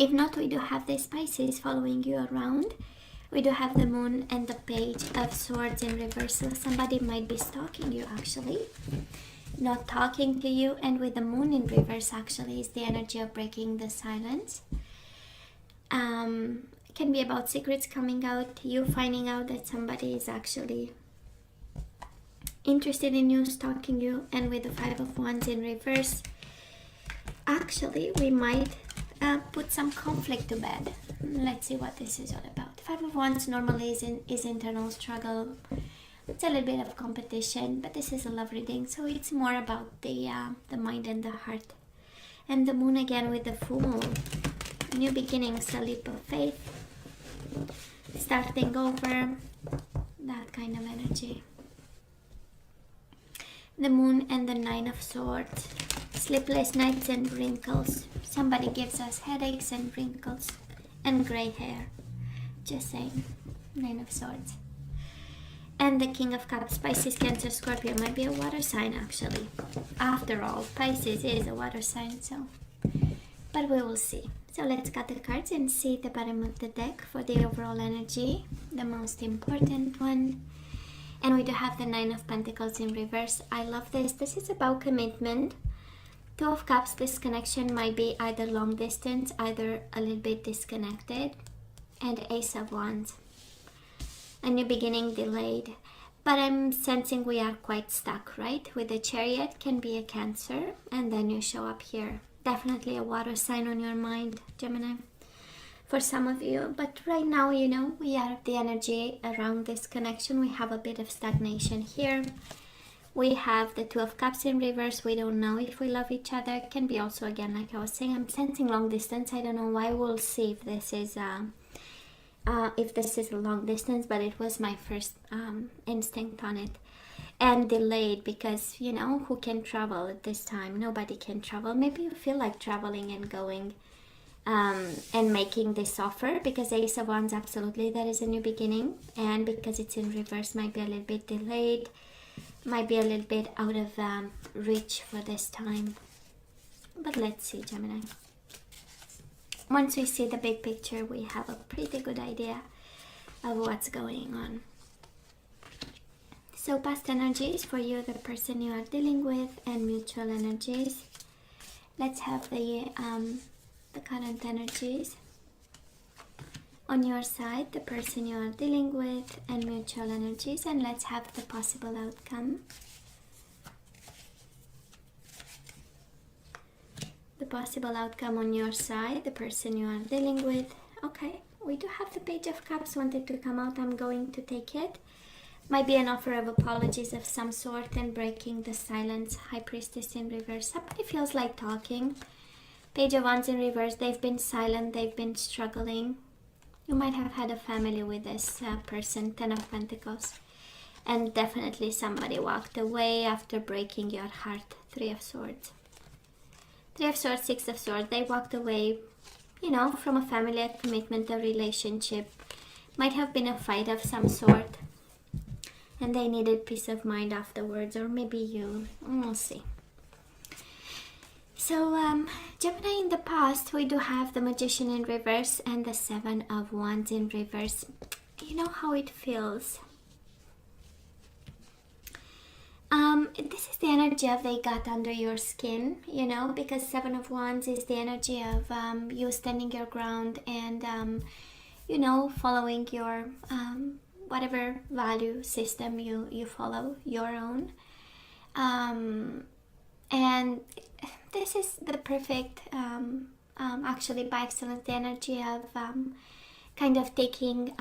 If not, we do have the Pisces following you around. We do have the Moon and the Page of Swords in reverse. So somebody might be stalking you actually, not talking to you. And with the Moon in reverse actually is the energy of breaking the silence. It can be about secrets coming out, you finding out that somebody is actually interested in you, stalking you. And with the Five of Wands in reverse, actually we might put some conflict to bed. Let's see what this is all about. Five of Wands normally is internal struggle. It's a little bit of competition, but this is a love reading, so it's more about the mind and the heart. And the Moon again with the Fool. New beginnings, a leap of faith, starting over, that kind of energy. The Moon and the Nine of Swords. Sleepless nights and wrinkles. Somebody gives us headaches and wrinkles and gray hair. Just saying. Nine of Swords. And the King of Cups. Pisces, Cancer, Scorpio might be a water sign actually. After all, Pisces is a water sign, so. But we will see. So let's cut the cards and see the bottom of the deck for the overall energy. The most important one. And we do have the Nine of Pentacles in reverse. I love this. This is about commitment. Two of Cups, this connection might be either long distance, either a little bit disconnected. And Ace of Wands. A new beginning delayed. But I'm sensing we are quite stuck, right? With the Chariot can be a Cancer. And then you show up here. Definitely a water sign on your mind, Gemini. For some of you. But right now, you know, we are the energy around this connection. We have a bit of stagnation here. We have the Two of Cups in reverse. We don't know if we love each other. It can be also, again, like I was saying, I'm sensing long distance. I don't know why. We'll see if this is a long distance, but it was my first instinct on it. And delayed because, you know, who can travel at this time? Nobody can travel. Maybe you feel like traveling and going and making this offer, because Ace of Wands, absolutely, that is a new beginning. And because it's in reverse, might be a little bit delayed. Might be a little bit out of reach for this time. But let's see, Gemini. Once we see the big picture, we have a pretty good idea of what's going on. So past energies for you, the person you are dealing with, and mutual energies. Let's have the current energies. On your side, the person you are dealing with, and mutual energies, and let's have the possible outcome. The possible outcome on your side, the person you are dealing with. Okay, we do have the Page of Cups wanted to come out. I'm going to take it. Might be an offer of apologies of some sort and breaking the silence. High Priestess in reverse. Somebody feels like talking. Page of Wands in reverse. They've been silent. They've been struggling. You might have had a family with this person. Ten of Pentacles. And definitely somebody walked away after breaking your heart. Three of Swords. Three of Swords, Six of Swords. They walked away, you know, from a family, a commitment, a relationship. Might have been a fight of some sort. And they needed peace of mind afterwards. Or maybe you. We'll see. So, Gemini, in the past, we do have the Magician in reverse and the Seven of Wands in reverse. You know how it feels. This is the energy of they got under your skin, you know, because Seven of Wands is the energy of you standing your ground and, you know, following your whatever value system you follow, your own. And this is the perfect, actually by excellence, the energy of kind of taking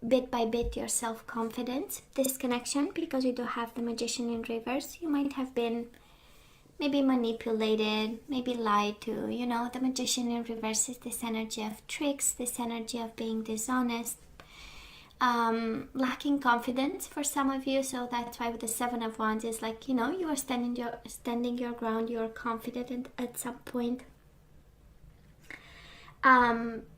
bit by bit your self-confidence, this connection, because you do have the Magician in reverse. You might have been maybe manipulated, maybe lied to, you know. The Magician in reverse is this energy of tricks, this energy of being dishonest, lacking confidence for some of you. So that's why with the Seven of Wands is like, you know, you are standing your ground, you are confident at some point.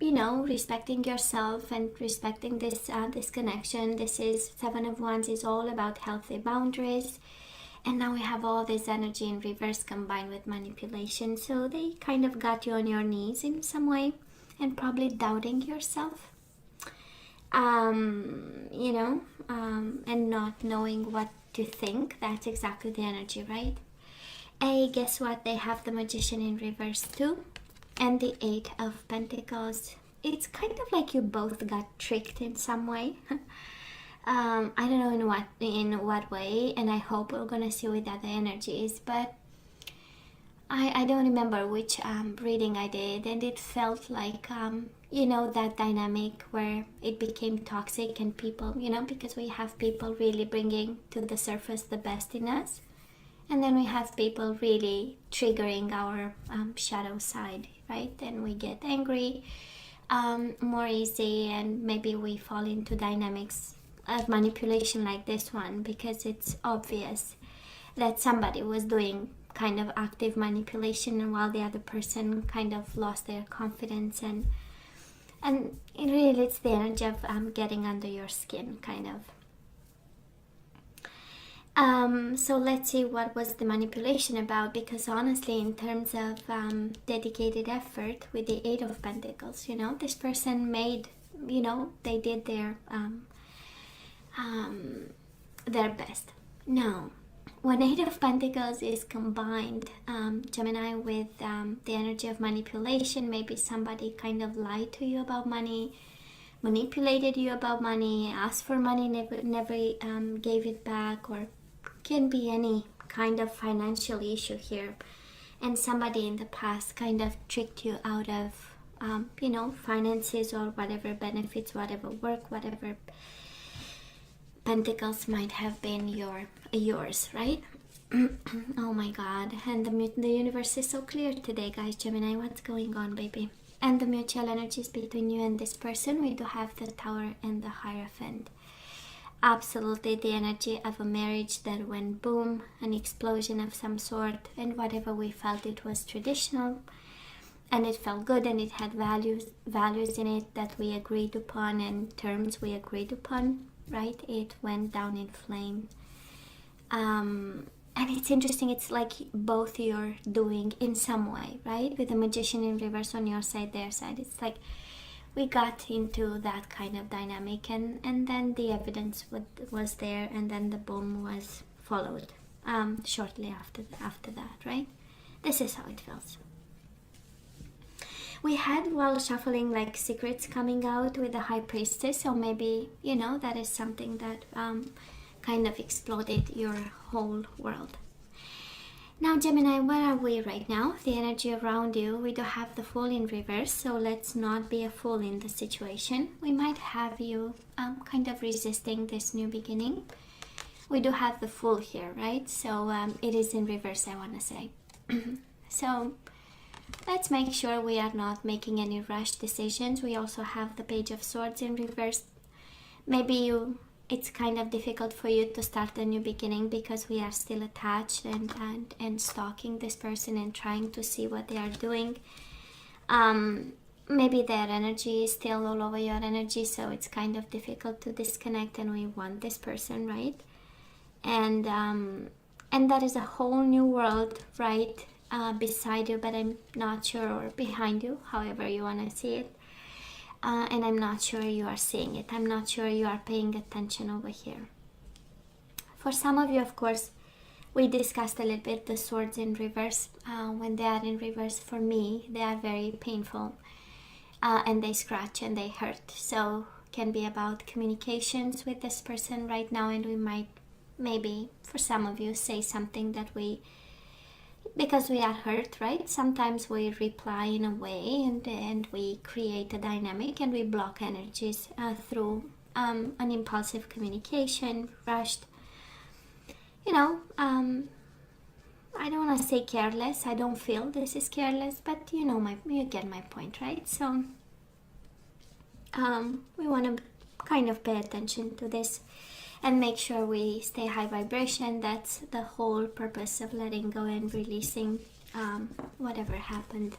You know, respecting yourself and respecting this this connection. This is Seven of Wands is all about healthy boundaries. And now we have all this energy in reverse combined with manipulation. So they kind of got you on your knees in some way. and probably doubting yourself, and not knowing what to think. That's exactly the energy, right? Guess what? They have the Magician in reverse too, and the Eight of Pentacles. It's kind of like you both got tricked in some way. I don't know in what way, and I hope we're gonna see with other energies, but I don't remember which reading I did, and it felt like that dynamic where it became toxic, and people, because we have people really bringing to the surface the best in us, and then we have people really triggering our shadow side, right? And we get angry more easy, and maybe we fall into dynamics of manipulation like this one, because it's obvious that somebody was doing kind of active manipulation, and while the other person kind of lost their confidence, and it really, it's the energy of getting under your skin, kind of. So let's see what was the manipulation about, because honestly, in terms of dedicated effort with the Eight of Pentacles, this person made, they did their best. Now, when Eight of Pentacles is combined, Gemini, with the energy of manipulation, maybe somebody kind of lied to you about money, manipulated you about money, asked for money, never gave it back, or can be any kind of financial issue here, and somebody in the past kind of tricked you out of finances or whatever benefits, whatever work, whatever pentacles might have been yours, right? Oh my God. And the universe is so clear today, guys. Gemini, what's going on, baby? And the mutual energies between you and this person, we do have the Tower and the Hierophant. Absolutely the energy of a marriage that went boom, an explosion of some sort, and whatever we felt, it was traditional, and it felt good, and it had values in it that we agreed upon, and terms we agreed upon, right? It went down in flame. And it's interesting, it's like both you're doing in some way, right? With the Magician in reverse on your side, their side. It's like we got into that kind of dynamic, and then the evidence was there, and then the boom was followed shortly after that, right? This is how it feels. We had, while shuffling, like secrets coming out with the High Priestess, so maybe, that is something that kind of exploded your whole world. Now, Gemini, where are we right now? The energy around you, we do have the Fool in reverse, so let's not be a fool in the situation. We might have you kind of resisting this new beginning. We do have the Fool here, right? So it is in reverse, I want to say. So let's make sure we are not making any rash decisions. We also have the Page of Swords in reverse. Maybe it's kind of difficult for you to start a new beginning because we are still attached and stalking this person and trying to see what they are doing. Maybe their energy is still all over your energy, so it's kind of difficult to disconnect, and we want this person, right? And that is a whole new world, right? Beside you, but I'm not sure, or behind you, however you want to see it. And I'm not sure you are seeing it. I'm not sure you are paying attention over here. For some of you, of course, we discussed a little bit the swords in reverse. When they are in reverse, for me, they are very painful. And they scratch and they hurt. So can be about communications with this person right now, and we might, maybe, for some of you, say something that because we are hurt, right? Sometimes we reply in a way, and we create a dynamic, and we block energies through an impulsive communication, rushed. I don't want to say careless. I don't feel this is careless, but you get my point, right? So we want to kind of pay attention to this and make sure we stay high vibration. That's the whole purpose of letting go and releasing whatever happened.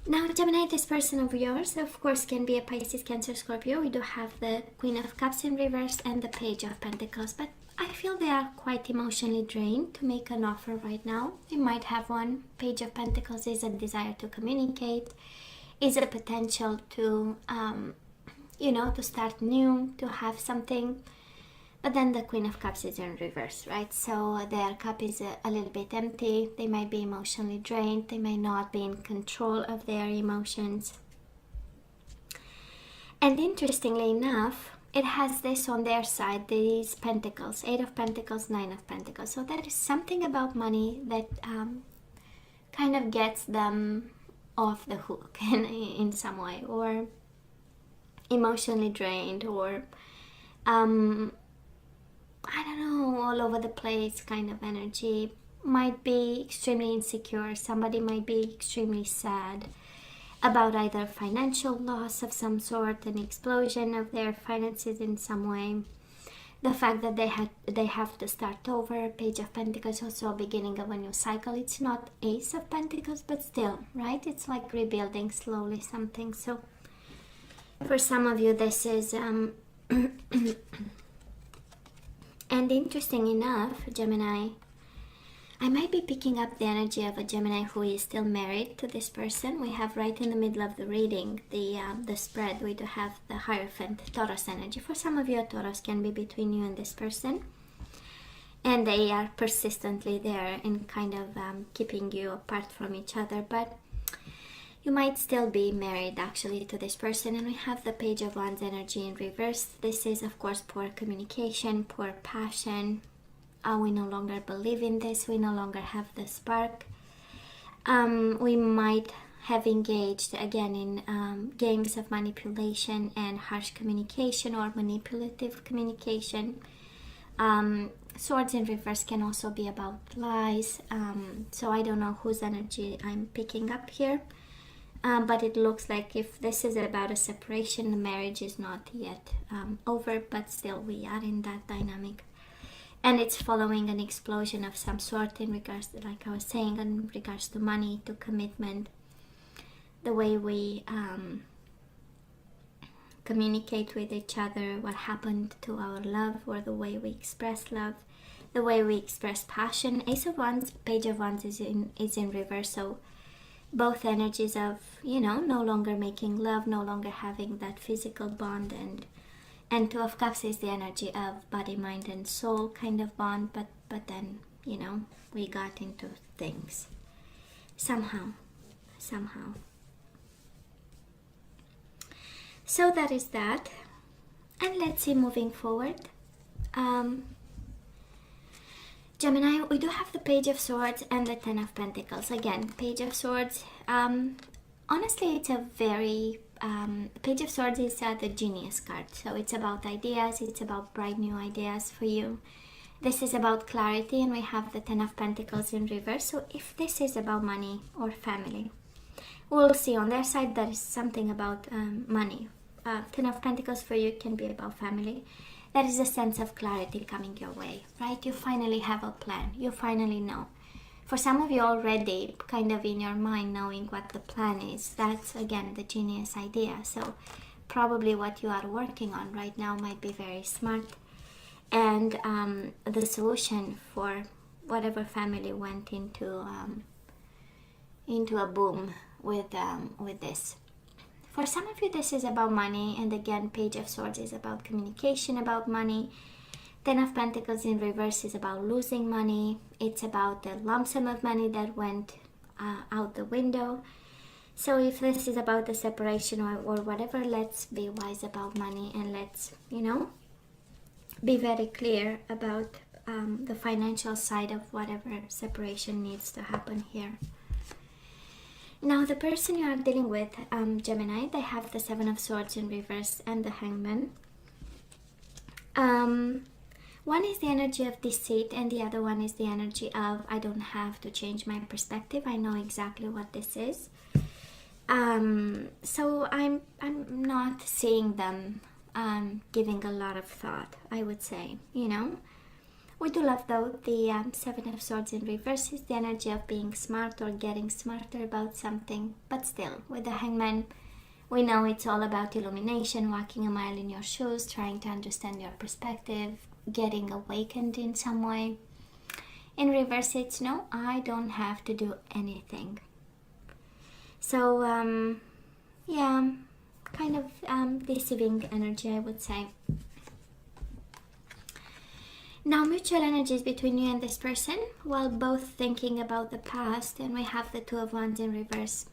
Now, Gemini, this person of yours, of course, can be a Pisces, Cancer, Scorpio. We do have the Queen of Cups in reverse and the Page of Pentacles, but I feel they are quite emotionally drained to make an offer right now. You might have one. Page of Pentacles is a desire to communicate. is a potential to, you know, to start new, to have something. But then the Queen of Cups is in reverse, right? So their cup is a little bit empty. They might be emotionally drained. They may not be in control of their emotions. And interestingly enough, it has this on their side, these pentacles, 8 of Pentacles, 9 of Pentacles. So there is something about money that kind of gets them off the hook in some way, or emotionally drained, or I don't know, all over the place kind of energy. Might be extremely insecure. Somebody might be extremely sad about either financial loss of some sort, an explosion of their finances in some way. The fact that they have to start over. Page of Pentacles, also a beginning of a new cycle. It's not Ace of Pentacles, but still, right? It's like rebuilding slowly something. So for some of you, this is and interesting enough, Gemini, I might be picking up the energy of a Gemini who is still married to this person. We have right in the middle of the reading, the spread, we do have the Hierophant, Taurus energy. For some of you, a Taurus can be between you and this person. And they are persistently there in kind of keeping you apart from each other. But you might still be married actually to this person. And we have the Page of Wands energy in reverse. This is, of course, poor communication, poor passion. We no longer believe in this. We no longer have the spark. We might have engaged again in games of manipulation and harsh communication or manipulative communication. Swords in reverse can also be about lies. So I don't know whose energy I'm picking up here. But it looks like if this is about a separation, the marriage is not yet over, but still we are in that dynamic. And it's following an explosion of some sort in regards to, like I was saying, in regards to money, to commitment, the way we communicate with each other, what happened to our love, or the way we express love, the way we express passion. Ace of Wands, Page of Wands is in reverse, so both energies of, you know, no longer making love, no longer having that physical bond, and Two of Cups is the energy of body, mind, and soul kind of bond, but then, you know, we got into things somehow. So that is that, and let's see moving forward. Gemini, we do have the Page of Swords and the Ten of Pentacles. Again, Page of Swords, honestly, it's a very Page of Swords is the genius card, so it's about ideas, it's about bright new ideas for you. This is about clarity, and we have the Ten of Pentacles in reverse. So if this is about money or family, we'll see on their side that is something about money. Ten of Pentacles for you can be about family. There is a sense of clarity coming your way, right? You finally have a plan, you finally know. For some of you already, kind of in your mind, knowing what the plan is, that's again the genius idea. So probably what you are working on right now might be very smart, and the solution for whatever family went into a boom with this. For some of you, this is about money, and again, Page of Swords is about communication about money. Ten of Pentacles in reverse is about losing money. It's about the lump sum of money that went out the window. So if this is about the separation or whatever, let's be wise about money, and let's, you know, be very clear about the financial side of whatever separation needs to happen here. Now, the person you are dealing with, Gemini, they have the Seven of Swords in reverse and the Hangman. One is the energy of deceit, and the other one is the energy of, I don't have to change my perspective. I know exactly what this is. So I'm not seeing them giving a lot of thought, I would say, you know. We do love, though, the Seven of Swords in reverse is the energy of being smart or getting smarter about something. But still, with the Hangman, we know it's all about illumination, walking a mile in your shoes, trying to understand your perspective, getting awakened in some way. In reverse, it's no, I don't have to do anything. So Yeah, kind of deceiving energy, I would say. Now, mutual energies between you and this person, while both thinking about the past, and we have the Two of Wands in reverse.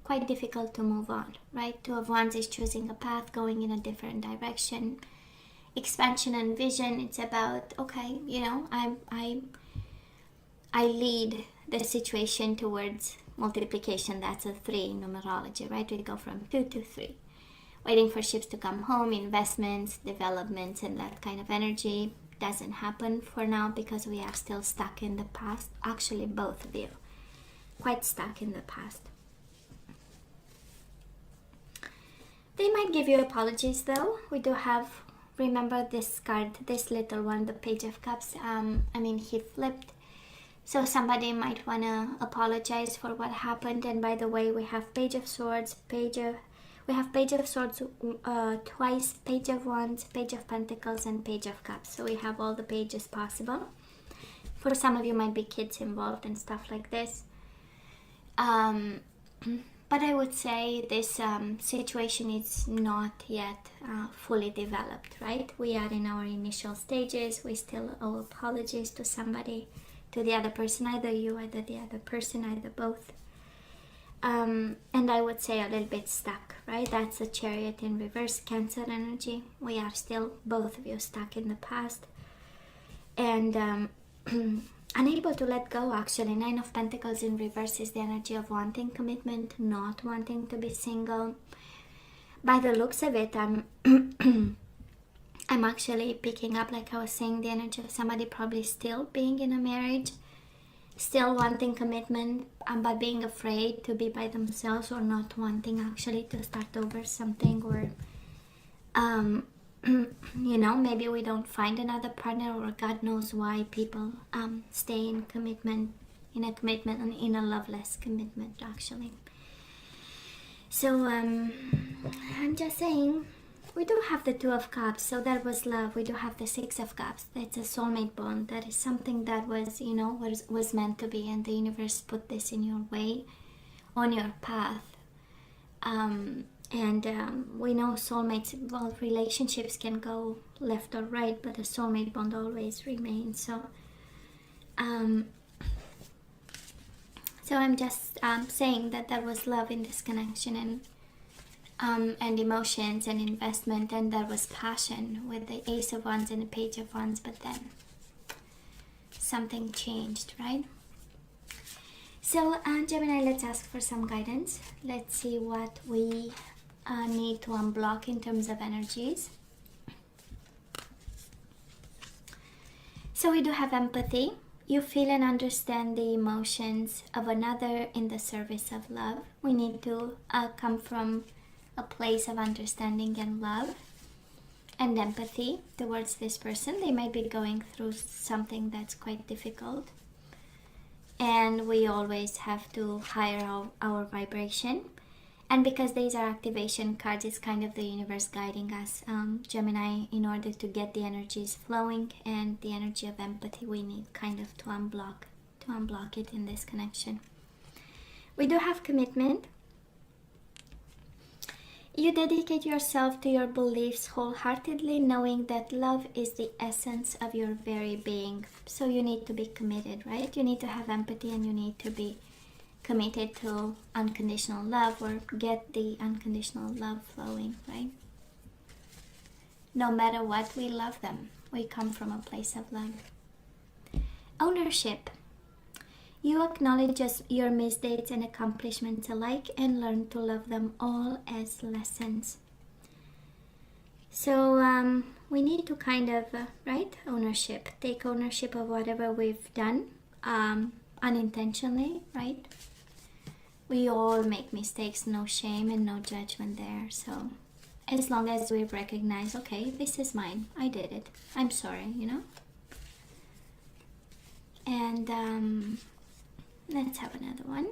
Quite difficult to move on, right? Two of Wands is choosing a path, going in a different direction, expansion and vision. It's about, okay, you know, I lead the situation towards multiplication. That's a 3 in numerology, right? We go from 2 to 3. Waiting for ships to come home, investments, developments, and that kind of energy doesn't happen for now because we are still stuck in the past. Actually, both of you quite stuck in the past. They might give you apologies though. We do have, remember this card, this little one, the Page of Cups. He flipped. So somebody might want to apologize for what happened. And by the way, we have Page of Swords, we have Page of Swords twice, Page of Wands, Page of Pentacles, and Page of Cups. So we have all the pages possible. For some of you might be kids involved and stuff like this. But I would say this situation is not yet fully developed, right? We are in our initial stages. We still owe apologies to somebody, to the other person, either you, either the other person, either both. And I would say a little bit stuck, right? That's a Chariot in reverse, Cancer energy. We are still, both of you, stuck in the past. And unable to let go, actually. 9 of Pentacles in reverse is the energy of wanting commitment, not wanting to be single. By the looks of it, I'm actually picking up, like I was saying, the energy of somebody probably still being in a marriage, still wanting commitment, but being afraid to be by themselves, or not wanting actually to start over something, or maybe we don't find another partner, or God knows why people stay in a loveless commitment, actually. So I'm just saying, we do have the Two of Cups, so that was love. We do have the Six of Cups. That's a soulmate bond. That is something that was, was meant to be, and the universe put this in your way, on your path. We know soulmates, well, relationships can go left or right, but a soulmate bond always remains. So I'm just saying that there was love in this connection, and emotions and investment, and there was passion with the Ace of Wands and the Page of Wands, but then something changed, right? So Gemini, let's ask for some guidance. Let's see what we need to unblock in terms of energies. So we do have empathy. You feel and understand the emotions of another in the service of love. We need to come from a place of understanding and love and empathy towards this person. They might be going through something that's quite difficult, and we always have to higher our vibration. And because these are activation cards, it's kind of the universe guiding us, Gemini, in order to get the energies flowing, and the energy of empathy we need kind of to unblock it in this connection. We do have commitment. You dedicate yourself to your beliefs wholeheartedly, knowing that love is the essence of your very being. So you need to be committed, right? You need to have empathy, and you need to be committed to unconditional love, or get the unconditional love flowing, right? No matter what, we love them. We come from a place of love. Ownership. You acknowledge your misdeeds and accomplishments alike, and learn to love them all as lessons. So we need to kind of, ownership. Take ownership of whatever we've done unintentionally, right? We all make mistakes, no shame and no judgment there. So as long as we recognize, okay, this is mine, I did it, I'm sorry, And let's have another one.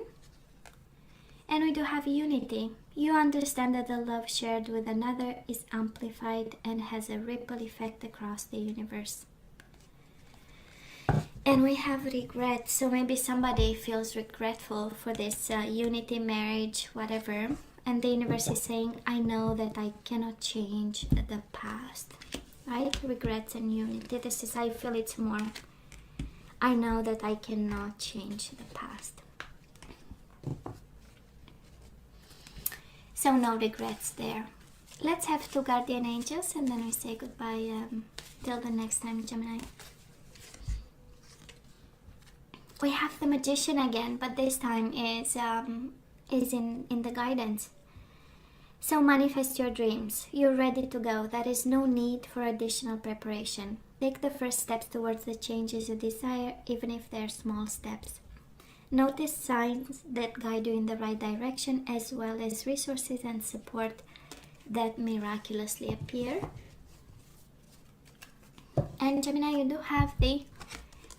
And we do have unity. You understand that the love shared with another is amplified and has a ripple effect across the universe. And we have regret. So maybe somebody feels regretful for this unity, marriage, whatever. And the universe is saying, I know that I cannot change the past. Right? Regrets and unity. This is, I feel it's more, I know that I cannot change the past. So no regrets there. Let's have 2 guardian angels and then we say goodbye till the next time, Gemini. We have the Magician again, but this time is in the guidance. So manifest your dreams. You're ready to go. There is no need for additional preparation. Take the first steps towards the changes you desire, even if they're small steps. Notice signs that guide you in the right direction, as well as resources and support that miraculously appear. And Gemini, you do have the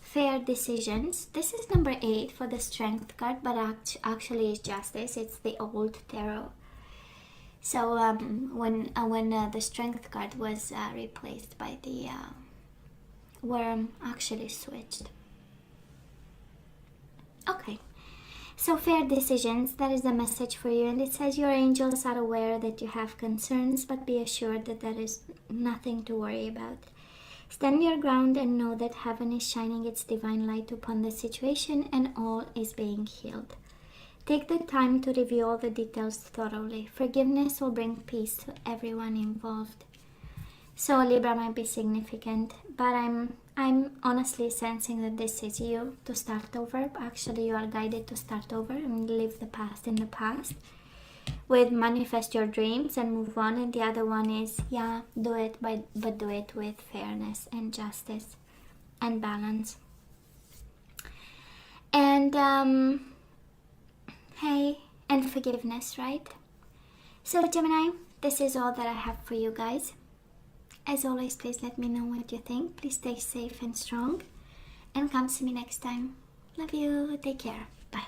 fair decisions. This is number 8 for the Strength card, but actually it's Justice. It's the old tarot. So when the Strength card was replaced by the Worm, actually switched. Okay, so fair decisions, that is the message for you. And it says your angels are aware that you have concerns, but be assured that there is nothing to worry about. Stand your ground and know that heaven is shining its divine light upon the situation and all is being healed. Take the time to review all the details thoroughly. Forgiveness will bring peace to everyone involved. So Libra might be significant, but I'm honestly sensing that this is you to start over. Actually, you are guided to start over and leave the past in the past. With manifest your dreams and move on. And the other one is, yeah, do it, but do it with fairness and justice and balance. And hey, and forgiveness, right? So Gemini, this is all that I have for you guys. As always, please let me know what you think. Please stay safe and strong. And come see me next time. Love you. Take care. Bye.